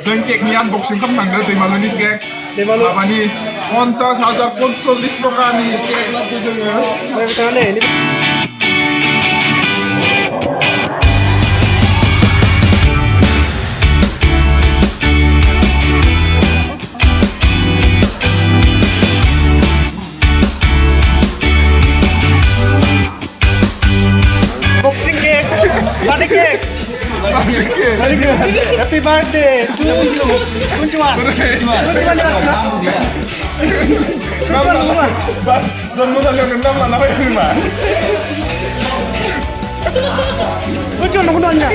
जों केकनि आनबक्सिं खालामनांगौ दैमालुनि केक दैमालु माबानि 50,000 45 टकानि केक लाबोदों जोङो ओमफ्राय बिथाङा नै boxing cake, birthday cake. Very good. Happy birthday to Kuncuan. জন্মদিন নাম লানা হয় মা Kuncuan kuncuannya.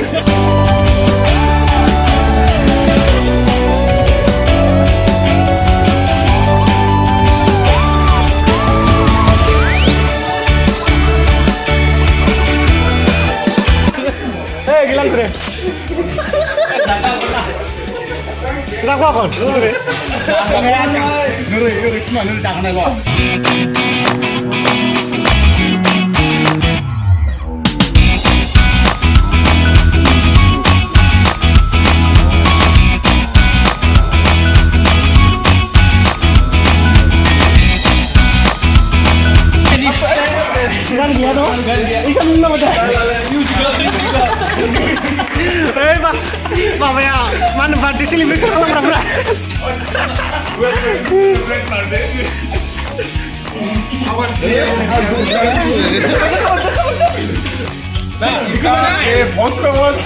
Gilang Sre. Jangan apa Sre. ngeri cuma ngeri jangan kok Gan dia tuh. Bisa minum aja. Pak ya, mana birthday celebration kalau berapa? Bosco was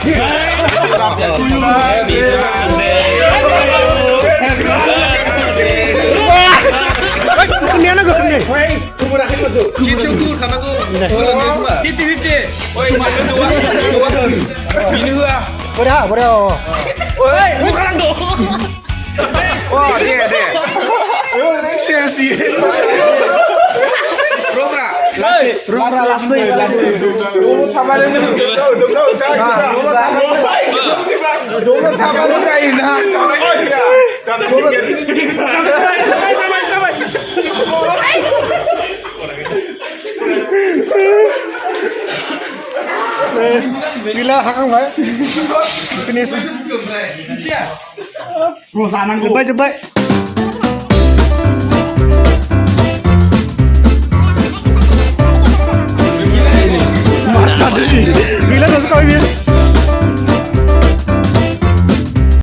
Kenian aku kenian. Boleh. Oi, bukan dong. oh dia Sesi. Rogra Gila hakang bae. Finish. Jebak. Masa deh. Gila suka ini.